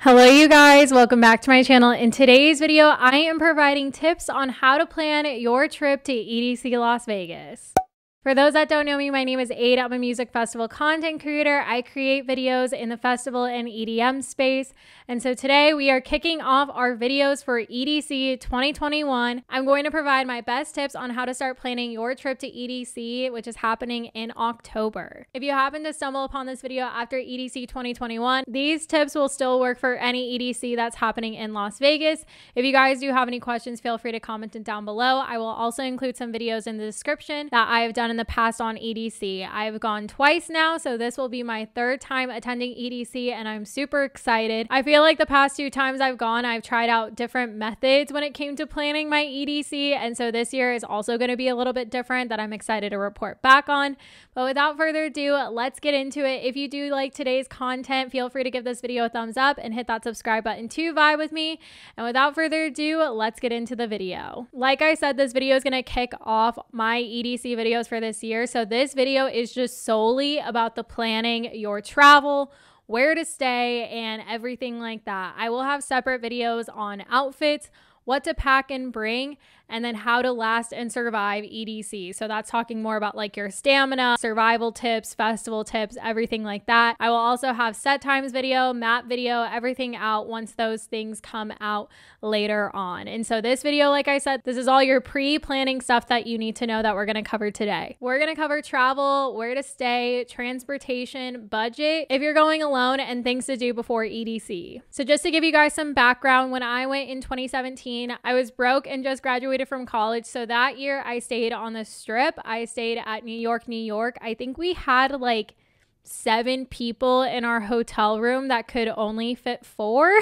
Hello you guys, welcome back to my channel. In today's video, I am providing tips on how to plan your trip to EDC Las Vegas. For those that don't know me, my name is Ada. I'm a music festival content creator. I create videos in the festival and EDM space. And so today we are kicking off our videos for EDC 2021. I'm going to provide my best tips on how to start planning your trip to EDC, which is happening in October. If you happen to stumble upon this video after EDC 2021, these tips will still work for any EDC that's happening in Las Vegas. If you guys do have any questions, feel free to comment it down below. I will also include some videos in the description that I have done in the past on EDC. I've gone twice now, so this will be my third time attending EDC and I'm super excited. I feel like the past two times I've gone, I've tried out different methods when it came to planning my EDC, and so this year is also going to be a little bit different that I'm excited to report back on. But without further ado, let's get into it. If you do like today's content, feel free to give this video a thumbs up and hit that subscribe button to vibe with me. And without further ado, let's get into the video. Like I said, this video is going to kick off my EDC videos for this year. So this video is just solely about the planning your travel, where to stay, and everything like that. I will have separate videos on outfits, what to pack and bring, and then how to last and survive EDC. So that's talking more about like your stamina, survival tips, festival tips, everything like that. I will also have set times video, map video, everything out once those things come out later on. And so this video, like I said, this is all your pre-planning stuff that you need to know that we're going to cover today. We're going to cover travel, where to stay, transportation, budget, if you're going alone, and things to do before EDC. So just to give you guys some background, when I went in 2017, I was broke and just graduated from college. So that year I stayed on the Strip. I stayed at New York, New York. I think we had like 7 people in our hotel room that could only fit 4.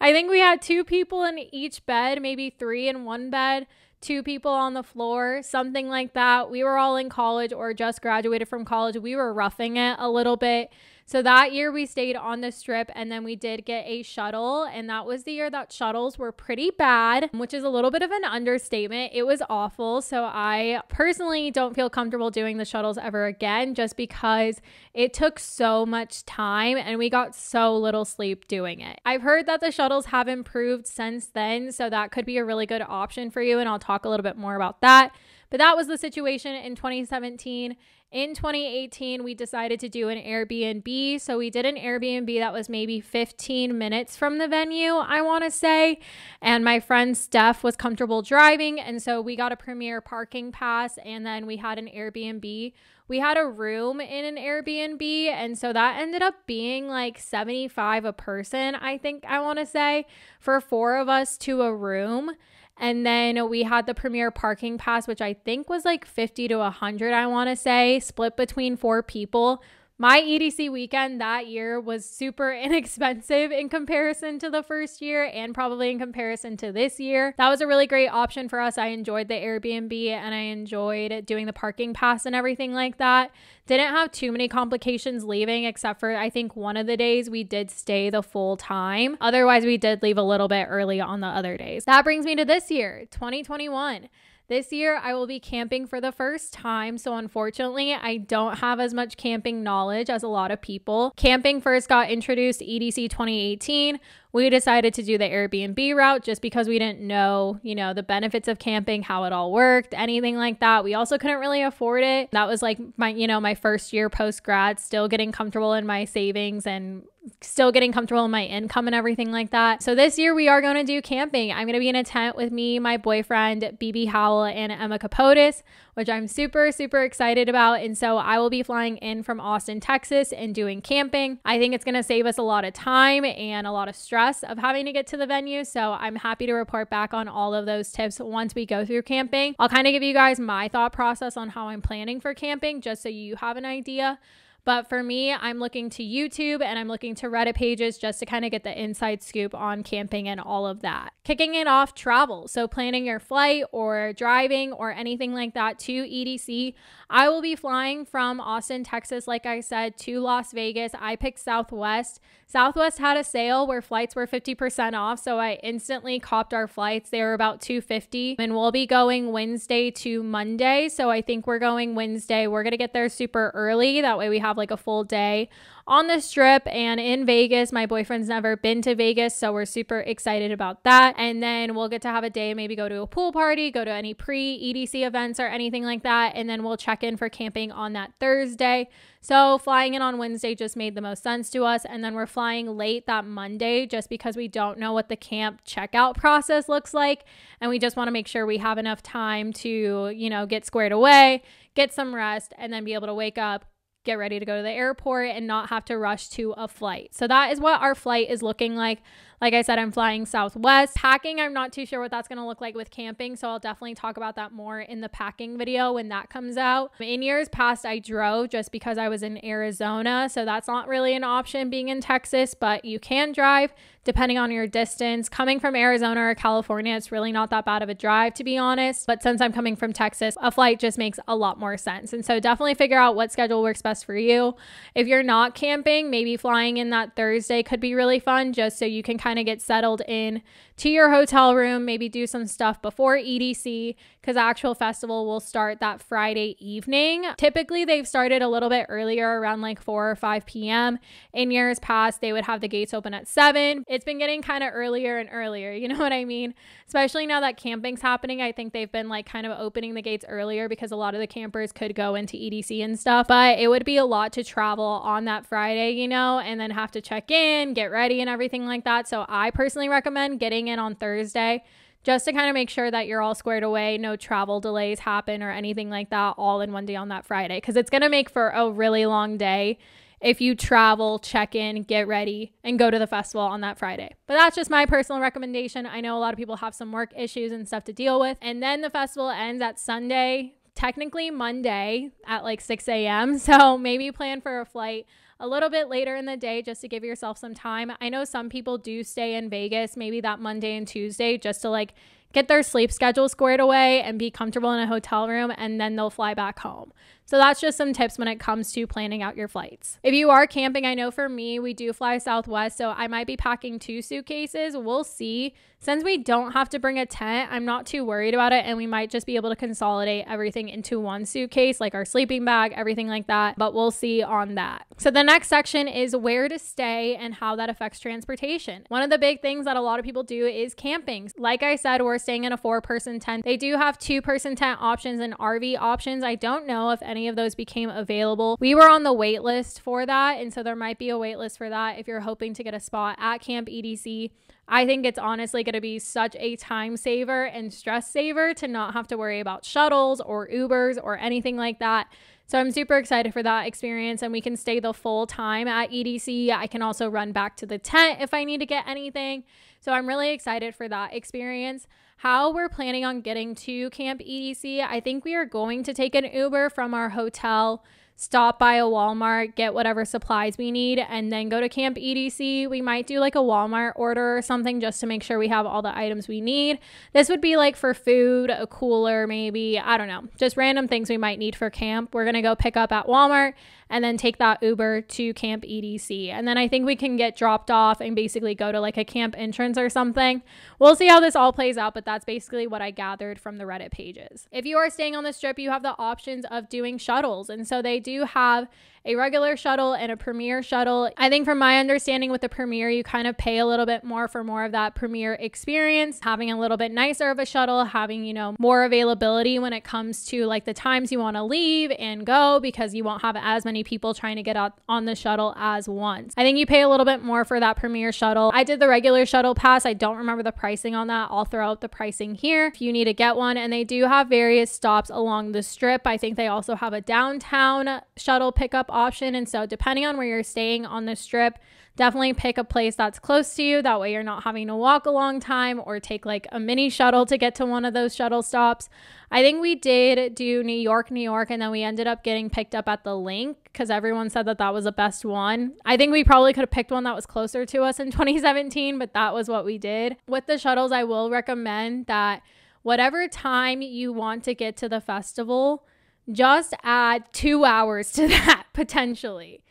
I think we had 2 people in each bed, maybe 3 in one bed, 2 people on the floor, something like that. We were all in college or just graduated from college. We were roughing it a little bit. So that year we stayed on the Strip, and then we did get a shuttle, and that was the year that shuttles were pretty bad, which is a little bit of an understatement. It was awful. So I personally don't feel comfortable doing the shuttles ever again, just because it took so much time and we got so little sleep doing it. I've heard that the shuttles have improved since then, so that could be a really good option for you, and I'll talk a little bit more about that. But that was the situation in 2017. In 2018, we decided to do an Airbnb. So we did an Airbnb that was maybe 15 minutes from the venue, I want to say. And my friend Steph was comfortable driving. And so we got a premier parking pass, and then we had an Airbnb. We had a room in an Airbnb. And so that ended up being like $75 a person, I think I want to say, for 4 of us to a room. And then we had the premier parking pass, which I think was like 50 to 100, I want to say, split between 4 people. My EDC weekend that year was super inexpensive in comparison to the first year, and probably in comparison to this year. That was a really great option for us. I enjoyed the Airbnb and I enjoyed doing the parking pass and everything like that. Didn't have too many complications leaving, except for I think one of the days we did stay the full time. Otherwise, we did leave a little bit early on the other days. That brings me to this year, 2021. This year, I will be camping for the first time, so unfortunately, I don't have as much camping knowledge as a lot of people. Camping first got introduced EDC 2018. We decided to do the Airbnb route just because we didn't know, the benefits of camping, how it all worked, anything like that. We also couldn't really afford it. That was like my first year post-grad, still getting comfortable in my savings and still getting comfortable in my income and everything like that. So this year we are going to do camping. I'm going to be in a tent with me, my boyfriend, BB Howell, and Emma Capotis, which I'm super, super excited about. And so I will be flying in from Austin, Texas, and doing camping. I think it's going to save us a lot of time and a lot of stress of having to get to the venue. So I'm happy to report back on all of those tips once we go through camping. I'll kind of give you guys my thought process on how I'm planning for camping, just so you have an idea. But for me, I'm looking to YouTube and I'm looking to Reddit pages just to kind of get the inside scoop on camping and all of that. Kicking it off, travel. So planning your flight or driving or anything like that to EDC. I will be flying from Austin, Texas, like I said, to Las Vegas. I picked Southwest. Southwest had a sale where flights were 50% off, so I instantly copped our flights. They were about $250, and we'll be going Wednesday to Monday. So I think we're going Wednesday. We're going to get there super early. That way we have have like a full day on the Strip and in Vegas. My boyfriend's never been to Vegas, so we're super excited about that. And then we'll get to have a day, maybe go to a pool party, go to any pre-EDC events or anything like that. And then we'll check in for camping on that Thursday. So flying in on Wednesday just made the most sense to us. And then we're flying late that Monday just because we don't know what the camp checkout process looks like. And we just want to make sure we have enough time to, you know, get squared away, get some rest, and then be able to wake up, get ready to go to the airport and not have to rush to a flight. So that is what our flight is looking like. Like I said, I'm flying Southwest. Packing, I'm not too sure what that's going to look like with camping, so I'll definitely talk about that more in the packing video when that comes out. In years past, I drove just because I was in Arizona, so that's not really an option being in Texas, but you can drive depending on your distance. Coming from Arizona or California, it's really not that bad of a drive, to be honest, but since I'm coming from Texas, a flight just makes a lot more sense. And so definitely figure out what schedule works best for you. If you're not camping, maybe flying in that Thursday could be really fun, just so you can kind of get settled in to your hotel room, maybe do some stuff before EDC, because the actual festival will start that Friday evening. Typically, they've started a little bit earlier, around like 4 or 5 p.m. In years past, they would have the gates open at 7. It's been getting kind of earlier and earlier, you know what I mean? Especially now that camping's happening, I think they've been like kind of opening the gates earlier because a lot of the campers could go into EDC and stuff, but it would be a lot to travel on that Friday, you know, and then have to check in, get ready and everything like that. So I personally recommend getting in on Thursday just to kind of make sure that you're all squared away, no travel delays happen or anything like that all in one day on that Friday, because it's going to make for a really long day if you travel, check in, get ready, and go to the festival on that Friday. But that's just my personal recommendation. I know a lot of people have some work issues and stuff to deal with. And then the festival ends at Sunday, technically Monday at like 6 a.m. So maybe plan for a flight a little bit later in the day just to give yourself some time. I know some people do stay in Vegas maybe that Monday and Tuesday just to like get their sleep schedule squared away and be comfortable in a hotel room, and then they'll fly back home. So that's just some tips when it comes to planning out your flights. If you are camping, I know for me, we do fly Southwest, so I might be packing 2 suitcases. We'll see. Since we don't have to bring a tent, I'm not too worried about it, and we might just be able to consolidate everything into one suitcase, like our sleeping bag, everything like that, but we'll see on that. So the next section is where to stay and how that affects transportation. One of the big things that a lot of people do is camping. Like I said, we're staying in a 4-person tent. They do have 2-person tent options and RV options. I don't know if any of those became available. We were on the wait list for that, and so there might be a wait list for that if you're hoping to get a spot at Camp EDC. I think it's honestly going to be such a time saver and stress saver to not have to worry about shuttles or Ubers or anything like that. So I'm super excited for that experience, and we can stay the full time at EDC. I can also run back to the tent if I need to get anything. So I'm really excited for that experience. How we're planning on getting to Camp EDC, I think we are going to take an Uber from our hotel, stop by a Walmart, get whatever supplies we need, and then go to Camp EDC. We might do like a Walmart order or something just to make sure we have all the items we need. This would be like for food, a cooler maybe, I don't know, just random things we might need for camp. We're gonna go pick up at Walmart and then take that Uber to Camp EDC. And then I think we can get dropped off and basically go to like a camp entrance or something. We'll see how this all plays out, but that's basically what I gathered from the Reddit pages. If you are staying on the Strip, you have the options of doing shuttles. And so they do have a regular shuttle and a Premier shuttle. I think from my understanding with the Premier, you kind of pay a little bit more for more of that Premier experience, having a little bit nicer of a shuttle, having, you know, more availability when it comes to like the times you want to leave and go, because you won't have as many people trying to get out on the shuttle as once. I think you pay a little bit more for that Premier shuttle. I did the regular shuttle pass. I don't remember the pricing on that. I'll throw out the pricing here if you need to get one. And they do have various stops along the Strip. I think they also have a downtown shuttle pickup option. And so depending on where you're staying on the Strip, definitely pick a place that's close to you. That way you're not having to walk a long time or take like a mini shuttle to get to one of those shuttle stops. I think we did do New York, and then we ended up getting picked up at the Link because everyone said that that was the best one. I think we probably could have picked one that was closer to us in 2017, but that was what we did. With the shuttles, I will recommend that whatever time you want to get to the festival, just add 2 hours to that potentially.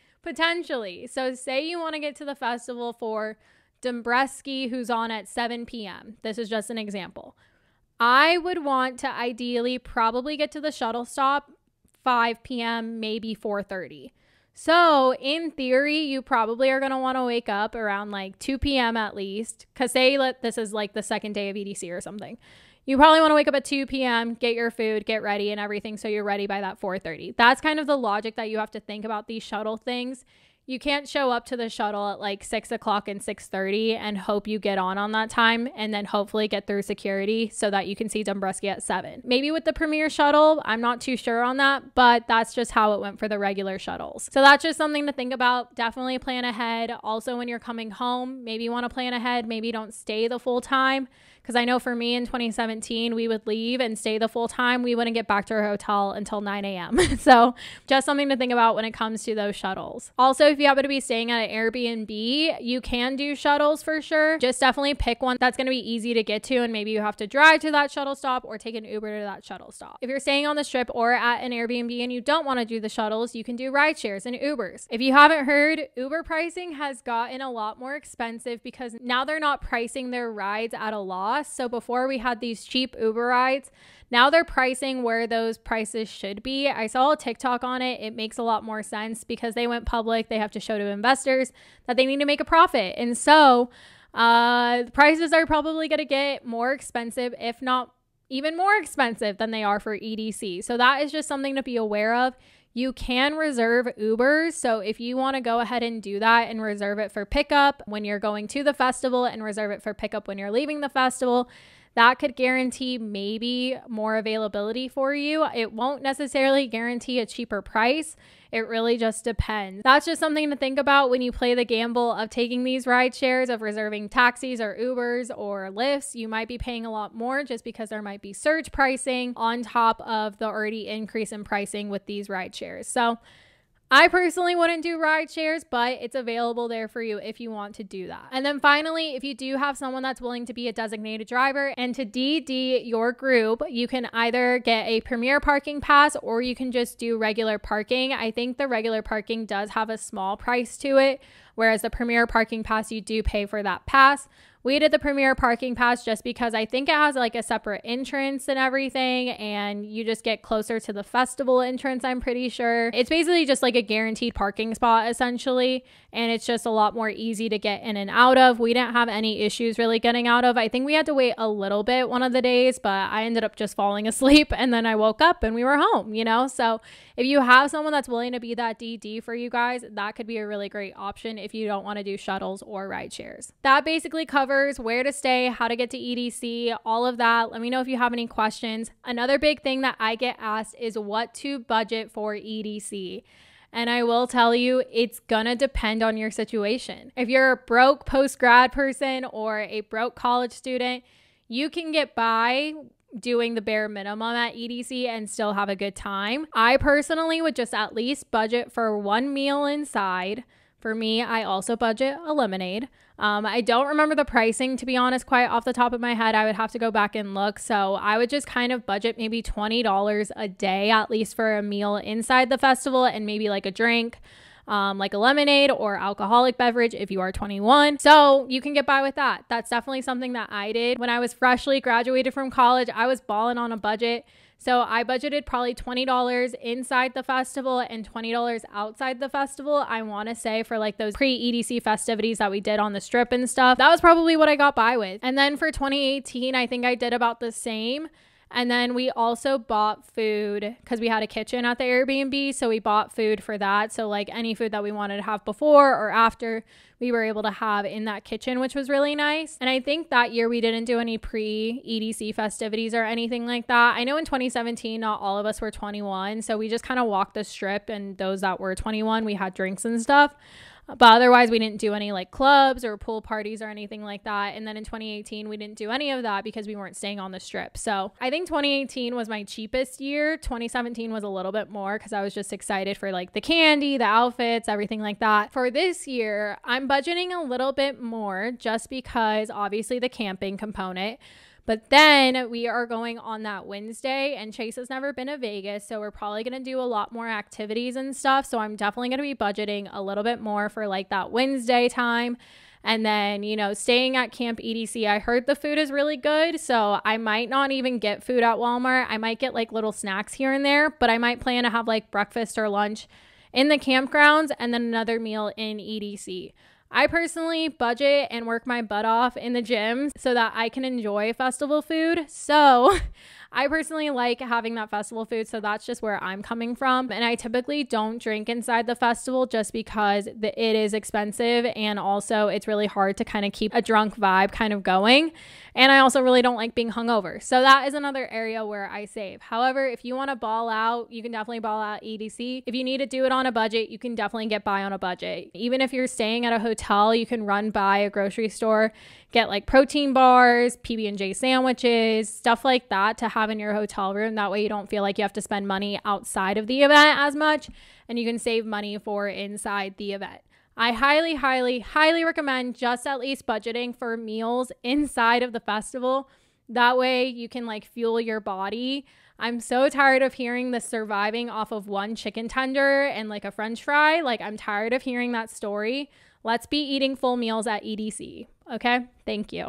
So say you want to get to the festival for Dombreski, who's on at 7 p.m. This is just an example. I would want to ideally probably get to the shuttle stop 5 p.m., maybe 4:30. So in theory, you probably are going to want to wake up around like 2 p.m. at least, because this is like the second day of EDC or something. You probably want to wake up at 2 p.m., get your food, get ready and everything, so you're ready by that 4:30. That's kind of the logic that you have to think about these shuttle things. You can't show up to the shuttle at like 6 o'clock and 6:30 and hope you get on that time and then hopefully get through security so that you can see Dombresky at 7. Maybe with the Premier shuttle, I'm not too sure on that, but that's just how it went for the regular shuttles. So that's just something to think about. Definitely plan ahead. Also, when you're coming home, maybe you want to plan ahead. Maybe don't stay the full time. Because I know for me in 2017, we would leave and stay the full time. We wouldn't get back to our hotel until 9 a.m. So just something to think about when it comes to those shuttles. Also, if you happen to be staying at an Airbnb, you can do shuttles for sure. Just definitely pick one that's going to be easy to get to, and maybe you have to drive to that shuttle stop or take an Uber to that shuttle stop. If you're staying on the Strip or at an Airbnb and you don't want to do the shuttles, you can do ride shares and Ubers. If you haven't heard, Uber pricing has gotten a lot more expensive because now they're not pricing their rides at a loss. So before we had these cheap Uber rides, now they're pricing where those prices should be. I saw a TikTok on it. It makes a lot more sense because they went public. They have to show to investors that they need to make a profit. And so prices are probably going to get more expensive, if not even more expensive than they are for EDC. So that is just something to be aware of. You can reserve Ubers. So if you want to go ahead and do that and reserve it for pickup when you're going to the festival and reserve it for pickup when you're leaving the festival, that could guarantee maybe more availability for you. It won't necessarily guarantee a cheaper price. It really just depends. That's just something to think about when you play the gamble of taking these ride shares, of reserving taxis or Ubers or Lyfts. You might be paying a lot more just because there might be surge pricing on top of the already increase in pricing with these ride shares. So I personally wouldn't do ride shares, but it's available there for you if you want to do that. And then finally, if you do have someone that's willing to be a designated driver and to DD your group, you can either get a Premier parking pass or you can just do regular parking. I think the regular parking does have a small price to it, whereas the Premier parking pass, you do pay for that pass. We did the Premier parking pass just because I think it has like a separate entrance and everything, and you just get closer to the festival entrance, I'm pretty sure. It's basically just like a guaranteed parking spot essentially, and it's just a lot more easy to get in and out of. We didn't have any issues really getting out of. I think we had to wait a little bit one of the days, but I ended up just falling asleep and then I woke up and we were home, you know? So if you have someone that's willing to be that DD for you guys, that could be a really great option if you don't want to do shuttles or ride shares. That basically covers where to stay, how to get to EDC, all of that. Let me know if you have any questions. Another big thing that I get asked is what to budget for EDC. And I will tell you, it's gonna depend on your situation. If you're a broke post-grad person or a broke college student, you can get by doing the bare minimum at EDC and still have a good time. I personally would just at least budget for one meal inside. For me, I also budget a lemonade. I don't remember the pricing, to be honest, quite off the top of my head. I would have to go back and look. So I would just kind of budget maybe $20 a day, at least for a meal inside the festival, and maybe like a drink, like a lemonade or alcoholic beverage if you are 21. So you can get by with that. That's definitely something that I did. When I was freshly graduated from college, I was balling on a budget. So I budgeted probably $20 inside the festival and $20 outside the festival. I want to say for like those pre-EDC festivities that we did on the Strip and stuff. That was probably what I got by with. And then for 2018, I think I did about the same. And then we also bought food because we had a kitchen at the Airbnb. So we bought food for that. So like any food that we wanted to have before or after, we were able to have in that kitchen, which was really nice. And I think that year we didn't do any pre-EDC festivities or anything like that. I know in 2017, not all of us were 21. So we just kind of walked the Strip, and those that were 21, we had drinks and stuff. But otherwise, we didn't do any like clubs or pool parties or anything like that. And then in 2018, we didn't do any of that because we weren't staying on the Strip. So I think 2018 was my cheapest year. 2017 was a little bit more because I was just excited for like the candy, the outfits, everything like that. For this year, I'm budgeting a little bit more just because obviously the camping component. But then we are going on that Wednesday, and Chase has never been to Vegas, so we're probably going to do a lot more activities and stuff. So I'm definitely going to be budgeting a little bit more for like that Wednesday time. And then, you know, staying at Camp EDC, I heard the food is really good. So I might not even get food at Walmart. I might get like little snacks here and there, but I might plan to have like breakfast or lunch in the campgrounds and then another meal in EDC. I personally budget and work my butt off in the gym so that I can enjoy festival food. So I personally like having that festival food, so that's just where I'm coming from. And I typically don't drink inside the festival just because it is expensive, and also it's really hard to kind of keep a drunk vibe kind of going. And I also really don't like being hungover. So that is another area where I save. However, if you want to ball out, you can definitely ball out EDC. If you need to do it on a budget, you can definitely get by on a budget. Even if you're staying at a hotel, you can run by a grocery store, get like protein bars, PB&J sandwiches, stuff like that to have in your hotel room. That way you don't feel like you have to spend money outside of the event as much, and you can save money for inside the event. I highly, highly, highly recommend just at least budgeting for meals inside of the festival. That way you can like fuel your body. I'm so tired of hearing the surviving off of one chicken tender and like a French fry. Like, I'm tired of hearing that story. Let's be eating full meals at EDC. Okay, thank you.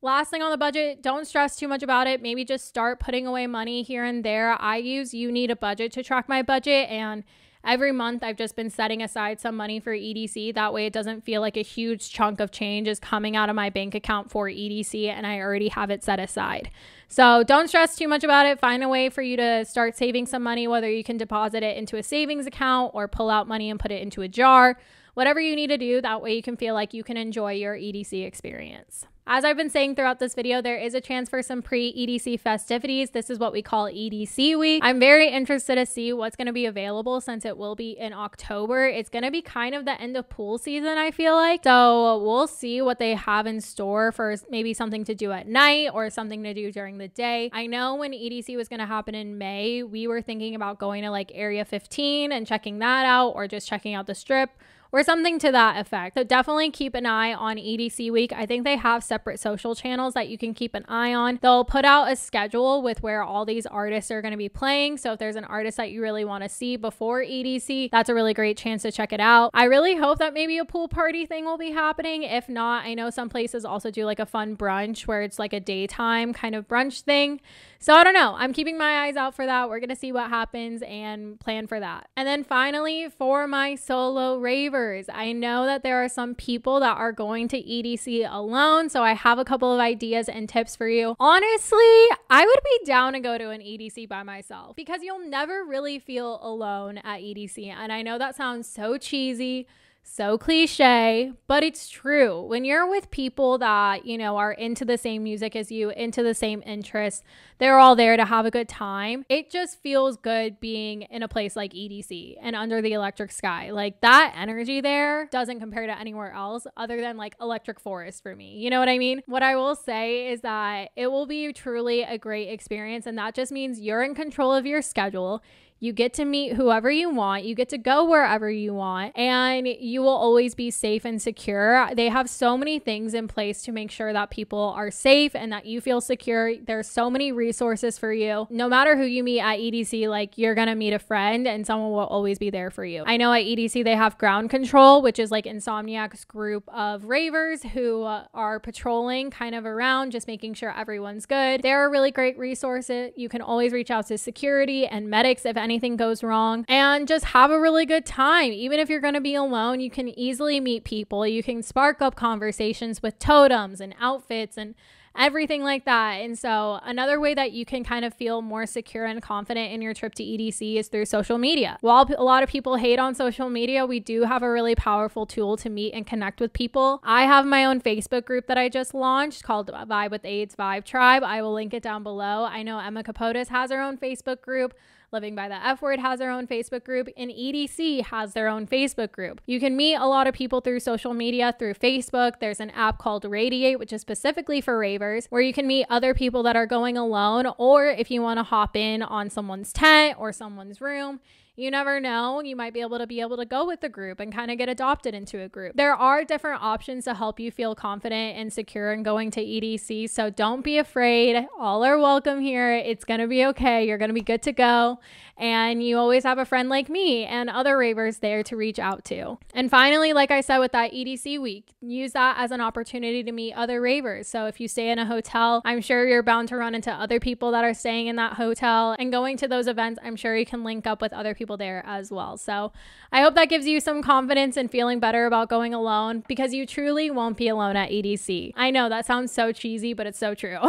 Last thing on the budget, don't stress too much about it. Maybe just start putting away money here and there. I use You Need a Budget to track my budget, and every month I've just been setting aside some money for EDC. That way it doesn't feel like a huge chunk of change is coming out of my bank account for EDC and I already have it set aside. So don't stress too much about it. Find a way for you to start saving some money, whether you can deposit it into a savings account or pull out money and put it into a jar. Whatever you need to do, that way you can feel like you can enjoy your EDC experience. As I've been saying throughout this video, there is a chance for some pre-EDC festivities. This is what we call EDC week. I'm very interested to see what's going to be available since it will be in October. It's going to be kind of the end of pool season, I feel like. So we'll see what they have in store for maybe something to do at night or something to do during the day. I know when EDC was going to happen in May, we were thinking about going to like Area 15 and checking that out, or just checking out the strip, or something to that effect. So definitely keep an eye on EDC week. I think they have separate social channels that you can keep an eye on. They'll put out a schedule with where all these artists are going to be playing. So if there's an artist that you really want to see before EDC, that's a really great chance to check it out. I really hope that maybe a pool party thing will be happening. If not, I know some places also do like a fun brunch where it's like a daytime kind of brunch thing. So I don't know. I'm keeping my eyes out for that. We're going to see what happens and plan for that. And then finally, for my solo ravers, I know that there are some people that are going to EDC alone. So I have a couple of ideas and tips for you. Honestly, I would be down to go to an EDC by myself because you'll never really feel alone at EDC. And I know that sounds so cheesy, so cliche, but it's true. When you're with people that, you know, are into the same music as you, into the same interests, they're all there to have a good time. It just feels good being in a place like EDC and under the electric sky. Like, that energy there doesn't compare to anywhere else other than like Electric Forest for me. You know what I mean? What I will say is that it will be truly a great experience, and that just means you're in control of your schedule. You get to meet whoever you want. You get to go wherever you want, and you will always be safe and secure. They have so many things in place to make sure that people are safe and that you feel secure. There's so many resources for you. No matter who you meet at EDC, like, you're going to meet a friend and someone will always be there for you. I know at EDC they have ground control, which is like Insomniac's group of ravers who are patrolling kind of around, just making sure everyone's good. They're a really great resource. You can always reach out to security and medics if anything goes wrong, and just have a really good time. Even if you're going to be alone, you can easily meet people. You can spark up conversations with totems and outfits and everything like that. And so another way that you can kind of feel more secure and confident in your trip to EDC is through social media. While a lot of people hate on social media, we do have a really powerful tool to meet and connect with people. I have my own Facebook group that I just launched called Vibe with AIDS Vibe Tribe. I will link it down below. I know Emma Capotis has her own Facebook group. Living by the F Word has their own Facebook group, and EDC has their own Facebook group. You can meet a lot of people through social media, through Facebook. There's an app called Radiate, which is specifically for ravers, where you can meet other people that are going alone, or if you want to hop in on someone's tent or someone's room. You never know, you might be able to go with the group and kind of get adopted into a group. There are different options to help you feel confident and secure in going to EDC, so don't be afraid. All are welcome here. It's going to be okay. You're going to be good to go. And you always have a friend like me and other ravers there to reach out to. And finally, like I said with that EDC week, use that as an opportunity to meet other ravers. So if you stay in a hotel, I'm sure you're bound to run into other people that are staying in that hotel. And going to those events, I'm sure you can link up with other people people there as well. So I hope that gives you some confidence and feeling better about going alone, because you truly won't be alone at EDC. I know that sounds so cheesy, but it's so true.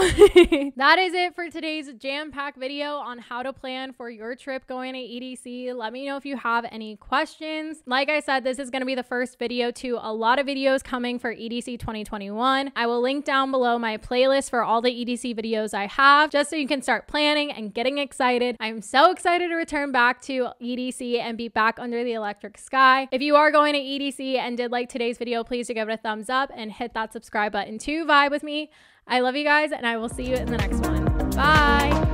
That is it for today's jam-packed video on how to plan for your trip going to EDC. Let me know if you have any questions. Like I said, this is going to be the first video to a lot of videos coming for EDC 2021. I will link down below my playlist for all the EDC videos I have, just so you can start planning and getting excited. I'm so excited to return back to EDC and be back under the electric sky. If you are going to EDC and did like today's video, please do give it a thumbs up and hit that subscribe button to vibe with me. I love you guys, and I will see you in the next one. Bye.